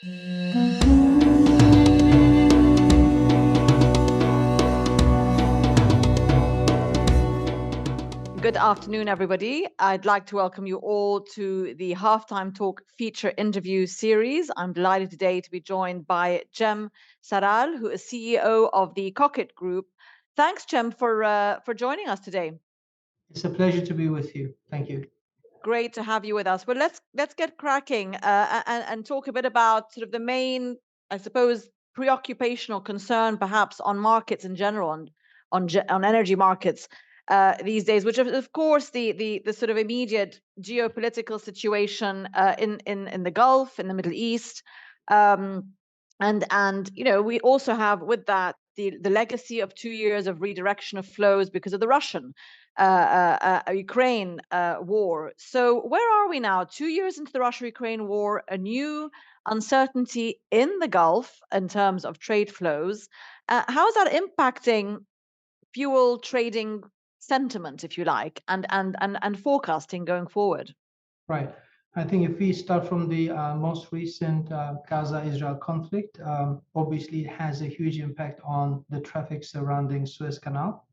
Good afternoon, everybody. I'd like to welcome you all to the Halftime Talk feature interview series. I'm delighted today to be joined by Jem Saral, who is CEO of the Cockett Group. Thanks, Jem, for joining us today. It's a pleasure to be with you. Thank you. Great to have you with us. Well, let's get cracking and talk a bit about sort of the main, I suppose, preoccupation or concern, perhaps, on markets in general, on energy markets these days, which is, of course, the sort of immediate geopolitical situation in the Gulf, in the Middle East, and we also have with that the legacy of 2 years of redirection of flows because of the Russian Ukraine war. So where are we now? 2 years into the Russia-Ukraine war, a new uncertainty in the Gulf in terms of trade flows. How is that impacting fuel trading sentiment, if you like, and forecasting going forward? Right. I think if we start from the most recent Gaza-Israel conflict, obviously it has a huge impact on the traffic surrounding Suez Canal.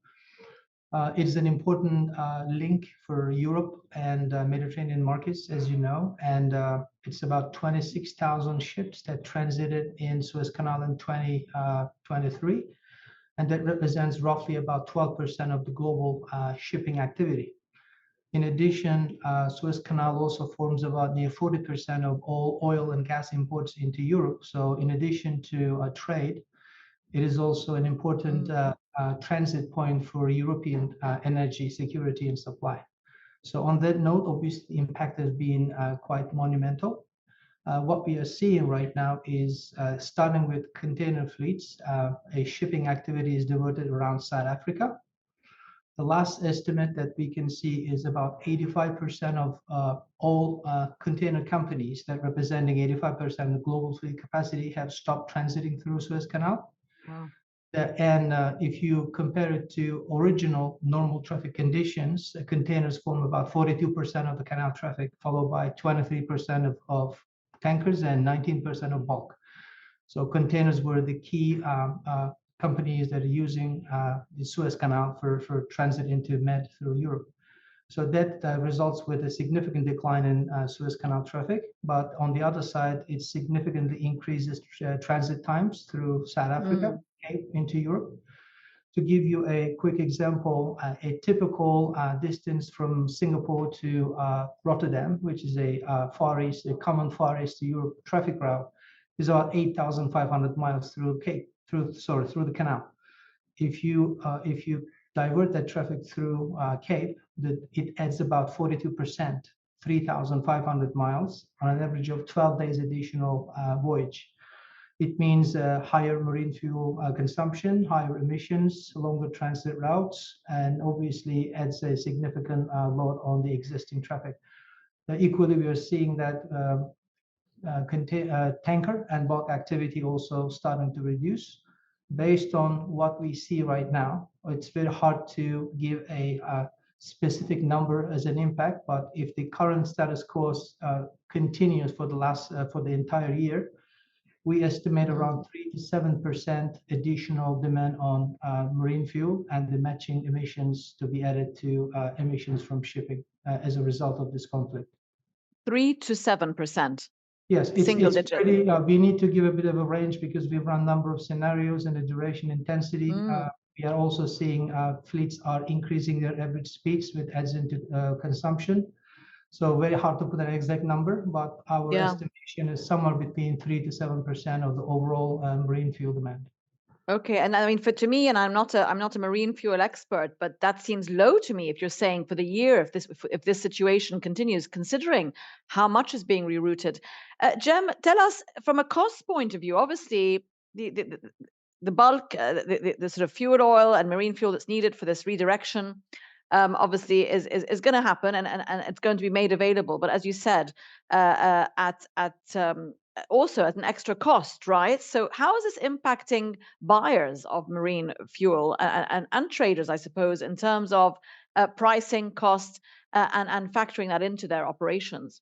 It is an important link for Europe and Mediterranean markets, as you know, and it's about 26,000 ships that transited in Suez Canal in 2023, and that represents roughly about 12% of the global shipping activity. In addition, Suez Canal also forms about near 40% of all oil and gas imports into Europe. So in addition to trade, it is also an important transit point for European energy security and supply. So on that note, obviously, the impact has been quite monumental. What we are seeing right now is starting with container fleets, a shipping activity is diverted around South Africa. The last estimate that we can see is about 85% of all container companies that representing 85% of global fleet capacity have stopped transiting through Suez Canal. Wow. And if you compare it to original normal traffic conditions, containers form about 42% of the canal traffic, followed by 23% of tankers and 19% of bulk. So containers were the key companies that are using the Suez Canal for transit into Med through Europe. So that results with a significant decline in Suez Canal traffic. But on the other side, it significantly increases transit times through South Africa into Europe. To give you a quick example, a typical distance from Singapore to Rotterdam, which is a common Far East to Europe traffic route, is about 8,500 miles through the canal. If you divert that traffic through Cape, it adds about 42%, 3,500 miles on an average of 12 days additional voyage. It means higher marine fuel consumption, higher emissions, longer transit routes, and obviously adds a significant load on the existing traffic. Equally, we are seeing that tanker and bulk activity also starting to reduce. Based on what we see right now, it's very hard to give a specific number as an impact, but if the current status quo continues for the entire year, we estimate around 3 to 7% additional demand on marine fuel and the matching emissions to be added to emissions from shipping as a result of this conflict. 3 to 7%. Yes, Single it's digit. pretty, we need to give a bit of a range because we've run a number of scenarios and the duration intensity. We are also seeing fleets are increasing their average speeds, which adds into consumption. So very hard to put an exact number, but our estimation is somewhere between 3 to 7% of the overall marine fuel demand. Okay, and I mean, to me, and I'm not a marine fuel expert, but that seems low to me. If you're saying for the year, if this situation continues, considering how much is being rerouted, Jem, tell us from a cost point of view. Obviously, the bulk, the sort of fuel oil and marine fuel that's needed for this redirection, obviously is going to happen, and it's going to be made available. But as you said, also at an extra cost, right? So how is this impacting buyers of marine fuel and traders, I suppose, in terms of pricing costs and factoring that into their operations?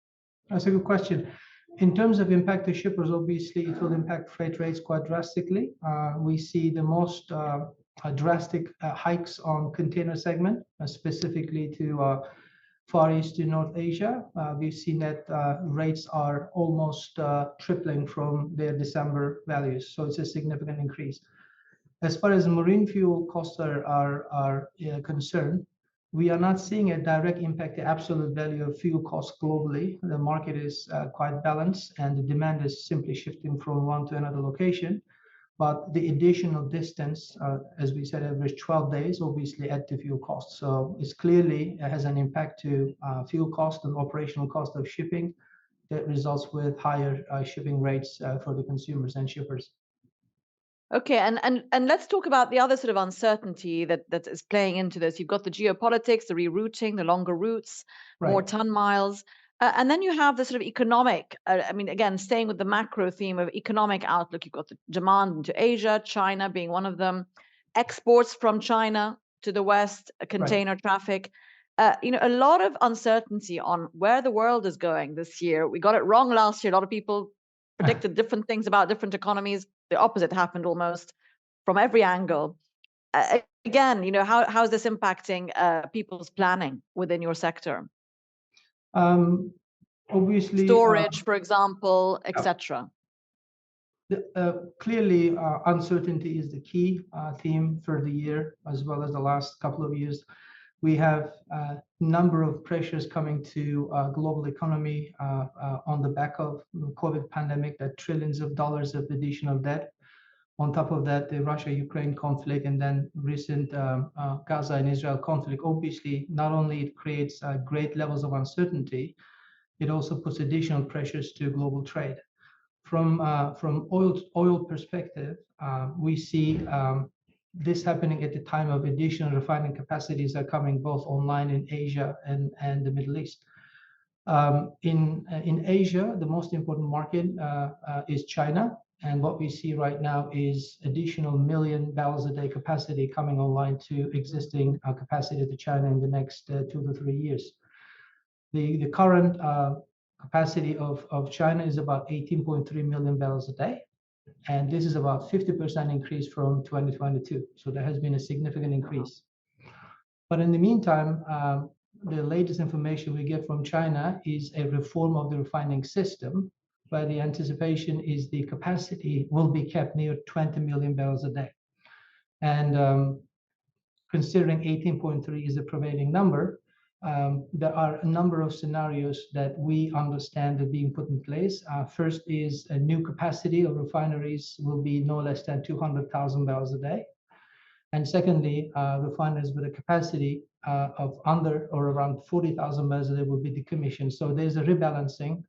That's a good question. In terms of impact to shippers, obviously it will impact freight rates quite drastically. We see the most drastic hikes on container segment, specifically to Far East to North Asia. We've seen that rates are almost tripling from their December values, so it's a significant increase. As far as marine fuel costs are concerned, we are not seeing a direct impact, the absolute value of fuel costs globally. The market is quite balanced, and the demand is simply shifting from one to another location. But the additional distance, as we said, average 12 days, obviously add to fuel costs. So it's clearly it has an impact to fuel cost and operational cost of shipping that results with higher shipping rates for the consumers and shippers. Okay, and let's talk about the other sort of uncertainty that is playing into this. You've got the geopolitics, the rerouting, the longer routes, more Right. ton miles, and then you have the sort of economic. I mean, again, staying with the macro theme of economic outlook, you've got the demand into Asia, China being one of them, exports from China to the West, Right. container traffic. A lot of uncertainty on where the world is going this year. We got it wrong last year. A lot of people predicted different things about different economies. The opposite happened almost from every angle. Again, how is this impacting people's planning within your sector? Um, Obviously, Storage, for example, yeah, etc. clearly, uncertainty is the key theme for the year, as well as the last couple of years. We have a number of pressures coming to global economy on the back of the COVID pandemic, that trillions of dollars of additional debt. On top of that, the Russia-Ukraine conflict, and then recent Gaza and Israel conflict. Obviously, not only it creates great levels of uncertainty, it also puts additional pressures to global trade. From oil perspective, we see this happening at the time of additional refining capacities are coming both online in Asia and the Middle East. In Asia, the most important market is China, and what we see right now is additional million barrels a day capacity coming online to existing capacity to China in the next 2 to 3 years. The current capacity of China is about 18.3 million barrels a day, and this is about 50% increase from 2022. So there has been a significant increase. But in the meantime, the latest information we get from China is a reform of the refining system, where the anticipation is the capacity will be kept near 20 million barrels a day. And considering 18.3 is the prevailing number, there are a number of scenarios that we understand are being put in place. First is a new capacity of refineries will be no less than 200,000 barrels a day. And secondly, refineries with a capacity of under or around 40,000 barrels a day will be decommissioned. So there's a rebalancing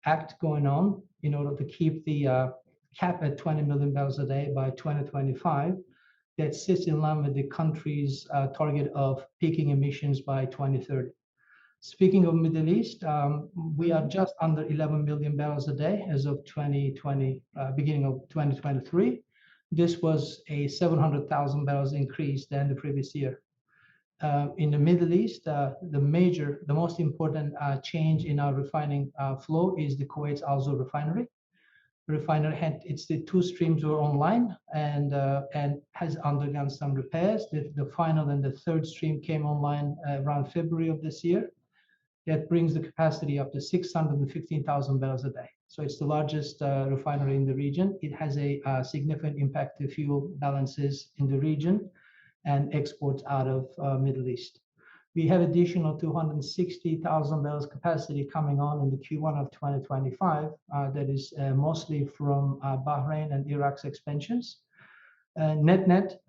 act going on in order to keep the cap at 20 million barrels a day by 2025. That sits in line with the country's target of peaking emissions by 2030. Speaking of Middle East, we are just under 11 million barrels a day as of 2020, beginning of 2023. This was a 700,000 barrels increase than the previous year. In the Middle East, the most important change in our refining flow is the Kuwait's Al Zour refinery. Refinery had its the two streams were online and has undergone some repairs. The final and the third stream came online around February of this year. That brings the capacity up to 615,000 barrels a day. So it's the largest refinery in the region. It has a significant impact to fuel balances in the region and exports out of Middle East. We have additional 260,000 barrels capacity coming on in the Q1 of 2025. That is mostly from Bahrain and Iraq's expansions. Net,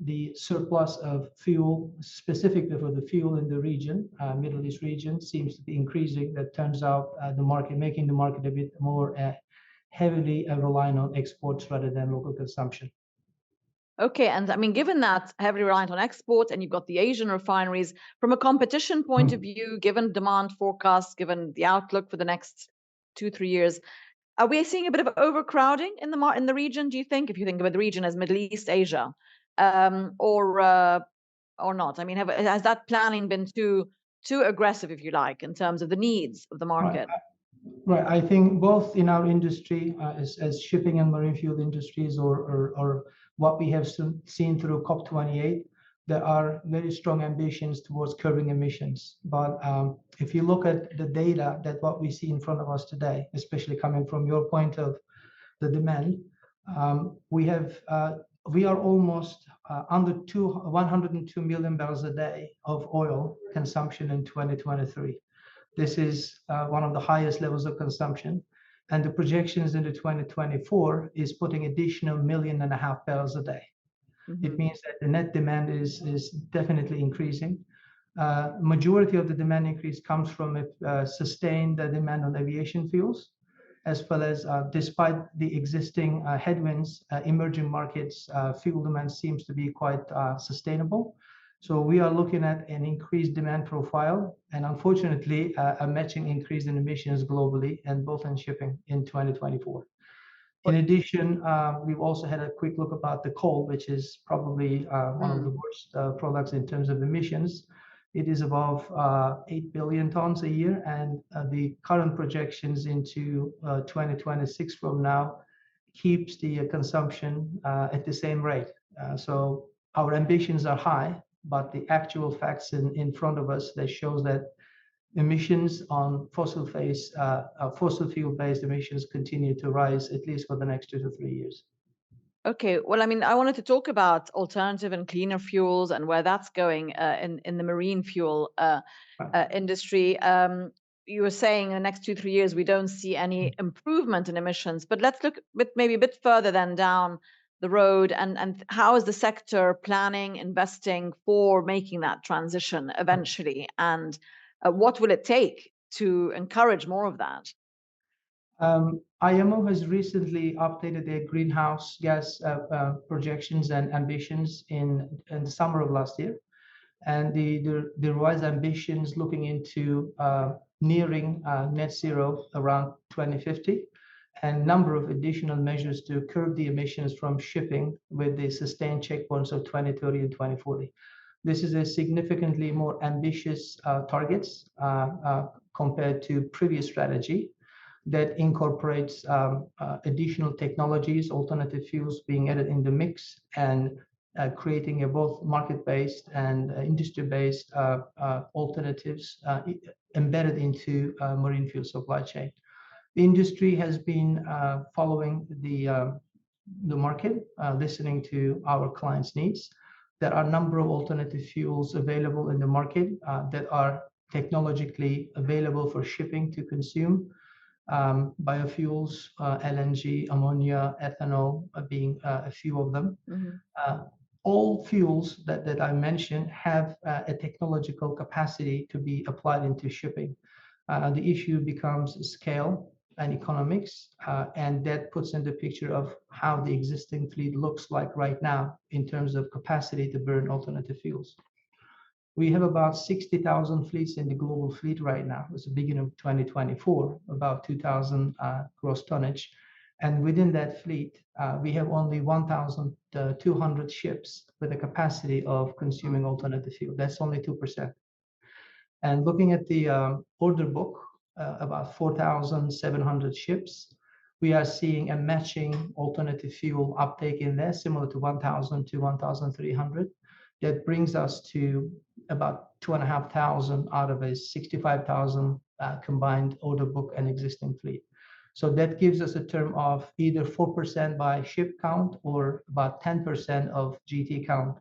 the surplus of fuel, specifically for the fuel in the region, Middle East region, seems to be increasing. That turns out making the market a bit more heavily reliant on exports rather than local consumption. Okay, and I mean, given that heavily reliant on exports, and you've got the Asian refineries, from a competition point of view, given demand forecasts, given the outlook for the next 2, 3 years, are we seeing a bit of overcrowding in the region? Do you think, if you think about the region as Middle East, Asia, or not? I mean, has that planning been too aggressive, if you like, in terms of the needs of the Right. market? Right. I think both in our industry, as shipping and marine fuel industries, or what we have seen through COP28, there are very strong ambitions towards curbing emissions. But if you look at the data, that what we see in front of us today, especially coming from your point of the demand, we are almost under 102 million barrels a day of oil consumption in 2023. This is one of the highest levels of consumption. And the projections into 2024 is putting additional 1.5 million barrels a day. It means that the net demand is definitely increasing. Majority of the demand increase comes from sustained demand on aviation fuels, as well as despite the existing headwinds, emerging markets fuel demand seems to be quite sustainable. So we are looking at an increased demand profile, and unfortunately, a matching increase in emissions globally, and both in shipping in 2024. In addition, we've also had a quick look about the coal, which is probably one of the worst products in terms of emissions. It is above 8 billion tons a year, and the current projections into 2026 from now keeps the consumption at the same rate. So our ambitions are high, but the actual facts in front of us, that shows that emissions on fossil fuel-based emissions continue to rise, at least for the next 2 to 3 years. Okay, well, I mean, I wanted to talk about alternative and cleaner fuels and where that's going in the marine fuel industry. You were saying in the next 2, 3 years, we don't see any improvement in emissions, but let's look maybe a bit further than down the road, and how is the sector planning, investing for making that transition eventually, and what will it take to encourage more of that? IMO has recently updated their greenhouse gas projections and ambitions in the summer of last year, and the revised ambitions looking into nearing net zero around 2050, and number of additional measures to curb the emissions from shipping with the sustained checkpoints of 2030 and 2040. This is a significantly more ambitious targets compared to previous strategy that incorporates additional technologies, alternative fuels being added in the mix, and creating a both market-based and industry-based alternatives embedded into marine fuel supply chain. The industry has been following the market, listening to our clients' needs. There are a number of alternative fuels available in the market that are technologically available for shipping to consume. Biofuels, LNG, ammonia, ethanol being a few of them. All fuels that I mentioned have a technological capacity to be applied into shipping. The issue becomes scale and economics, and that puts in the picture of how the existing fleet looks like right now in terms of capacity to burn alternative fuels. We have about 60,000 fleets in the global fleet right now. It's the beginning of 2024, about 2,000 gross tonnage. And within that fleet, we have only 1,200 ships with a capacity of consuming alternative fuel. That's only 2%. And looking at the order book, about 4,700 ships, we are seeing a matching alternative fuel uptake in there, similar to 1,000 to 1,300. That brings us to about 2,500 out of a 65,000 combined order book and existing fleet. So that gives us a term of either 4% by ship count or about 10% of GT count,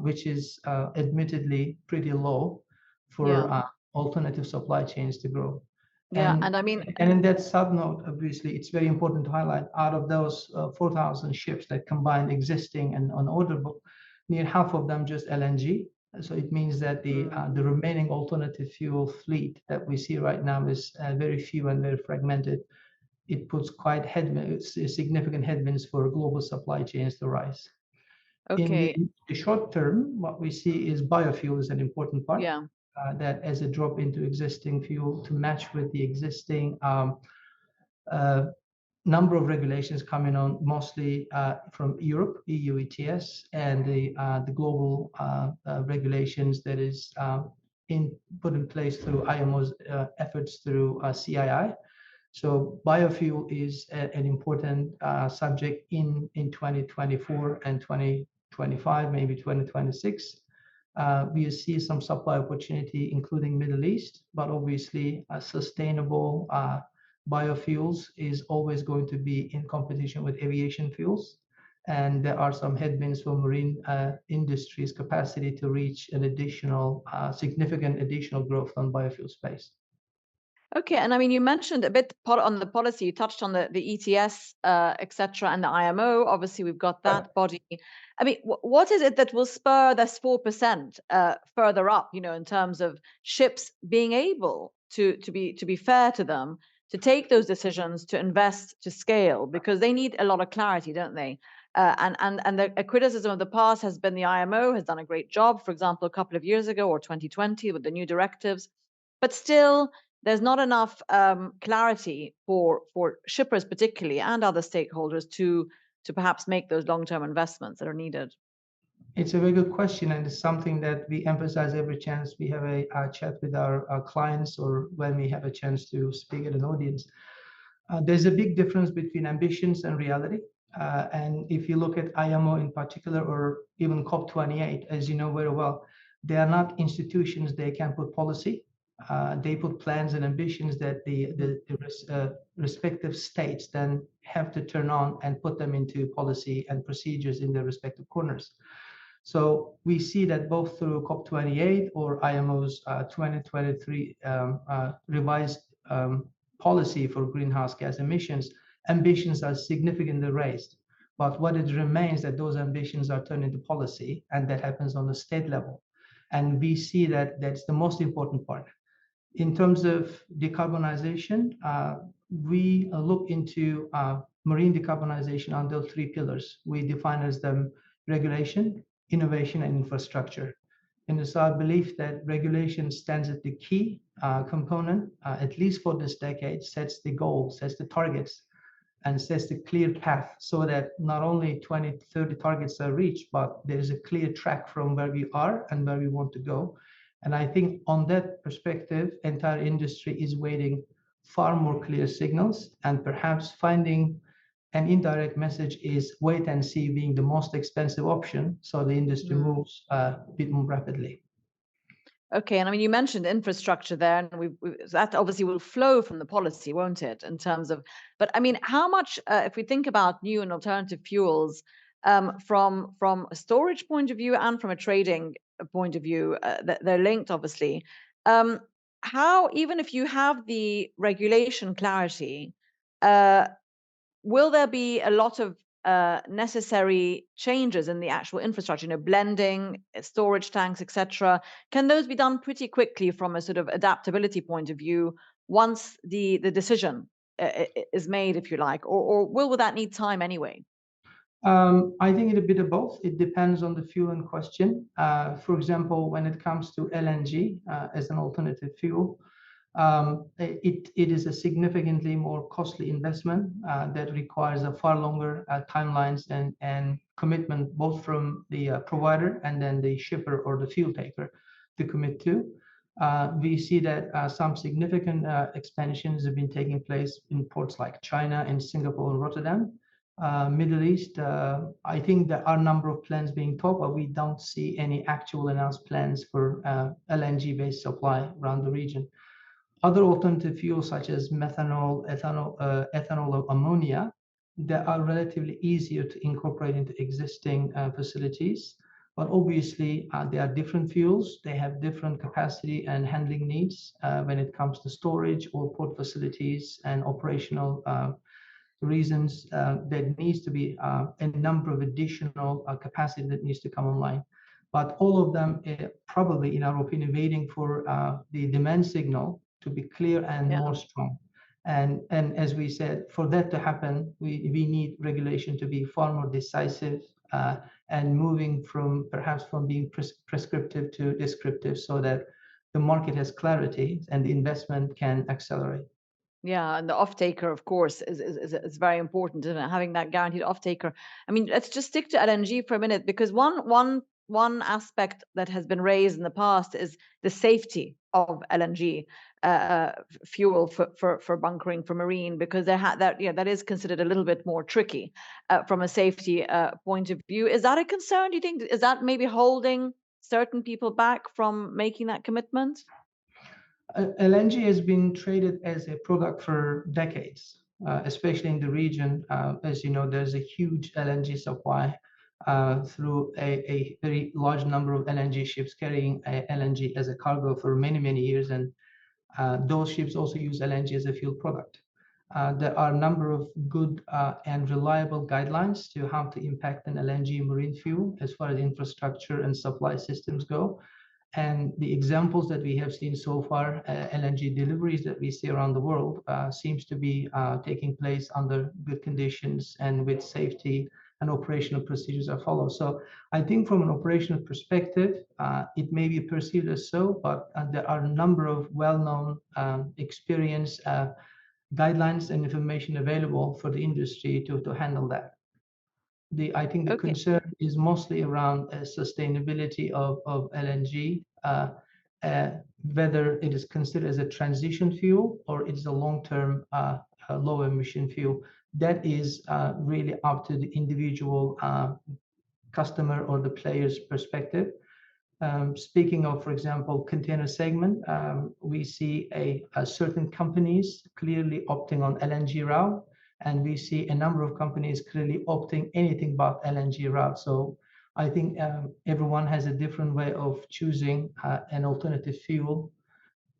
which is admittedly pretty low for alternative supply chains to grow. Yeah, and I mean, and in that sub note, obviously, it's very important to highlight, out of those 4,000 ships that combine existing and on order book, near half of them just LNG. So it means that the remaining alternative fuel fleet that we see right now is very few and very fragmented. It puts quite significant headwinds for global supply chains to rise. okay. In the short term, what we see is biofuel is an important part. Yeah. That as a drop into existing fuel to match with the existing number of regulations coming on, mostly from Europe, EU ETS, and the global regulations that is put in place through IMO's efforts through CII. So biofuel is an important subject in 2024 and 2025, maybe 2026. We see some supply opportunity, including Middle East, but obviously sustainable biofuels is always going to be in competition with aviation fuels. And there are some headwinds for marine industry's capacity to reach an additional, significant additional growth on biofuel space. Okay, and I mean, you mentioned a bit on the policy. You touched on the ETS, etc., and the IMO. Obviously, we've got Right. that body. I mean, what is it that will spur this 4% further up? You know, in terms of ships being able to be fair to them, to take those decisions, to invest, to scale, because they need a lot of clarity, don't they? And a criticism of the past has been the IMO has done a great job. For example, a couple of years ago or 2020 with the new directives, but still there's not enough clarity for shippers particularly and other stakeholders to perhaps make those long-term investments that are needed. It's a very good question, and it's something that we emphasize every chance we have a chat with our clients or when we have a chance to speak at an audience. There's a big difference between ambitions and reality. And if you look at IMO in particular, or even COP28, as you know very well, they are not institutions, they can put policy. They put plans and ambitions that the respective states then have to turn on and put them into policy and procedures in their respective corners. So we see that both through COP28 or IMO's 2023 revised policy for greenhouse gas emissions, ambitions are significantly raised. But what it remains that those ambitions are turned into policy, and that happens on the state level. And we see that that's the most important part. In terms of decarbonization, we look into marine decarbonization under three pillars. We define as them regulation, innovation, and infrastructure. And it's our belief that regulation stands at the key component, at least for this decade, sets the goals, sets the targets, and sets the clear path so that not only 2030 targets are reached, but there is a clear track from where we are and where we want to go. And I think on that perspective, entire industry is waiting far more clear signals, and perhaps finding an indirect message is wait and see being the most expensive option, so the industry moves a bit more rapidly. Okay, and I mean, you mentioned infrastructure there, and that obviously will flow from the policy, won't it? In terms of, but I mean, how much, if we think about new and alternative fuels, from a storage point of view and from a trading point of view, they're linked, obviously. Um, how, even if you have the regulation clarity, uh, will there be a lot of necessary changes in the actual infrastructure, you know, blending, storage tanks, etc.? Can those be done pretty quickly from a sort of adaptability point of view once the decision is made, if you like, or will that need time anyway? I think it's a bit of both. It depends on the fuel in question. For example, when it comes to LNG as an alternative fuel, it is a significantly more costly investment that requires a far longer timelines and commitment both from the provider and then the shipper or the fuel taker to commit to. We see that some significant expansions have been taking place in ports like China and Singapore and Rotterdam. Middle East, I think there are a number of plans being talked, but we don't see any actual announced plans for LNG-based supply around the region. Other alternative fuels such as methanol, ethanol, or ammonia, that are relatively easier to incorporate into existing facilities. But obviously, they are different fuels. They have different capacity and handling needs when it comes to storage or port facilities and operational reasons. There needs to be a number of additional capacity that needs to come online. But all of them probably, in our opinion, waiting for the demand signal to be clear and Yeah. more strong. And as we said, for that to happen, we need regulation to be far more decisive and moving from perhaps from being prescriptive to descriptive so that the market has clarity and the investment can accelerate. Yeah, and the off taker, of course, is very important, isn't it? Having that guaranteed off taker. I mean, let's just stick to LNG for a minute because one one aspect that has been raised in the past is the safety of LNG fuel for bunkering for marine, because that is considered a little bit more tricky from a safety point of view. Is that a concern? Do you think is that maybe holding certain people back from making that commitment? LNG has been traded as a product for decades, especially in the region. As you know, there's a huge LNG supply through a very large number of LNG ships carrying LNG as a cargo for many, many years. And those ships also use LNG as a fuel product. There are a number of good and reliable guidelines to how to impact an LNG marine fuel as far as infrastructure and supply systems go. And the examples that we have seen so far, LNG deliveries that we see around the world, seems to be taking place under good conditions and with safety and operational procedures are followed. So I think from an operational perspective, it may be perceived as so, but there are a number of well-known experience guidelines and information available for the industry to handle that. I think the Okay. concern is mostly around sustainability of LNG, whether it is considered as a transition fuel or it's a long-term low emission fuel. That is really up to the individual customer or the player's perspective. Speaking of, for example, container segment, we see a certain companies clearly opting on LNG route, and we see a number of companies clearly opting anything but LNG route. So I think everyone has a different way of choosing an alternative fuel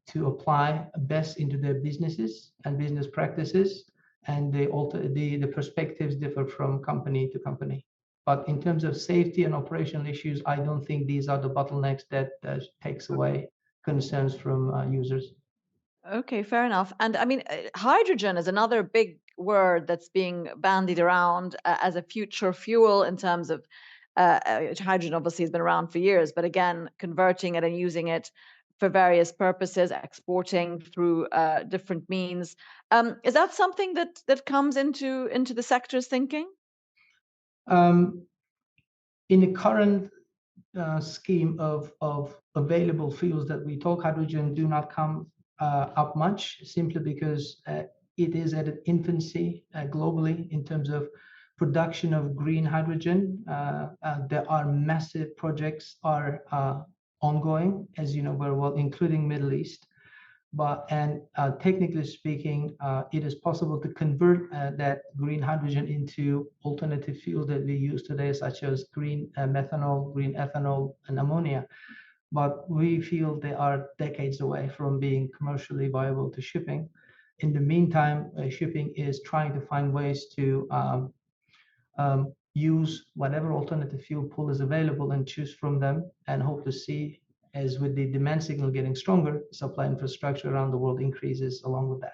to apply best into their businesses and business practices, and the perspectives differ from company to company. But in terms of safety and operational issues, I don't think these are the bottlenecks that takes away concerns from users. Okay, fair enough. And I mean, hydrogen is another big word that's being bandied around as a future fuel in terms of hydrogen obviously has been around for years, but again, converting it and using it for various purposes, exporting through different means. Is that something that comes into the sector's thinking? Um, in the current scheme of available fuels that we talk, hydrogen do not come up much, simply because it is at an infancy globally in terms of production of green hydrogen. There are massive projects are ongoing, as you know very well, including Middle East. But technically speaking, it is possible to convert that green hydrogen into alternative fuels that we use today, such as green methanol, green ethanol, and ammonia. But we feel they are decades away from being commercially viable to shipping. In the meantime, shipping is trying to find ways to use whatever alternative fuel pool is available and choose from them, and hope to see, as with the demand signal getting stronger, supply infrastructure around the world increases along with that.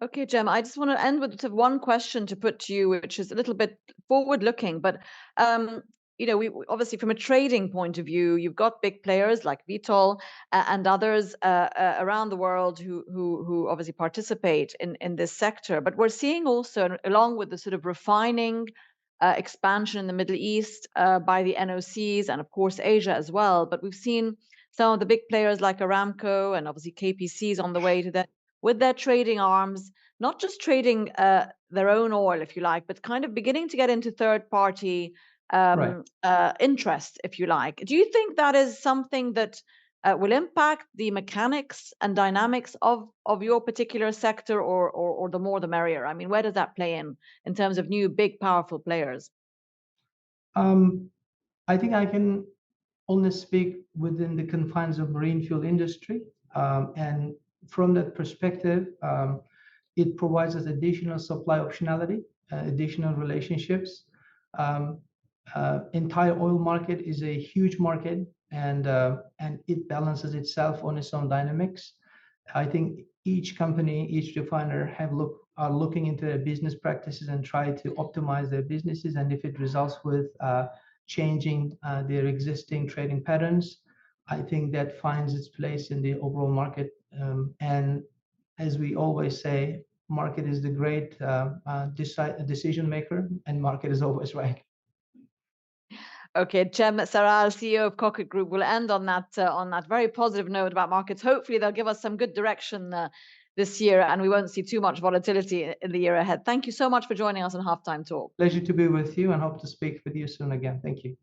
Okay, Jem, I just want to end with sort of one question to put to you, which is a little bit forward-looking, but obviously from a trading point of view, you've got big players like Vitol and others around the world who obviously participate in this sector. But we're seeing also, along with the sort of refining expansion in the Middle East by the NOCs and of course Asia as well. But we've seen some of the big players like Aramco and obviously KPC's on the way to that with their trading arms, not just trading their own oil, if you like, but kind of beginning to get into third-party Right. interest, if you like. Do you think that is something that will impact the mechanics and dynamics of your particular sector, or the more the merrier? I mean, where does that play in terms of new, big, powerful players? Um, I think I can only speak within the confines of marine fuel industry. And from that perspective, it provides us additional supply optionality, additional relationships. Um, Entire oil market is a huge market, and it balances itself on its own dynamics. I think each company, each refiner are looking into their business practices and try to optimize their businesses. And if it results with changing their existing trading patterns, I think that finds its place in the overall market. And as we always say, market is the great decision maker, and market is always right. Okay, Cem Saral, CEO of Cockett Group, will end on that very positive note about markets. Hopefully, they'll give us some good direction this year, and we won't see too much volatility in the year ahead. Thank you so much for joining us on Halftime Talk. Pleasure to be with you, and hope to speak with you soon again. Thank you.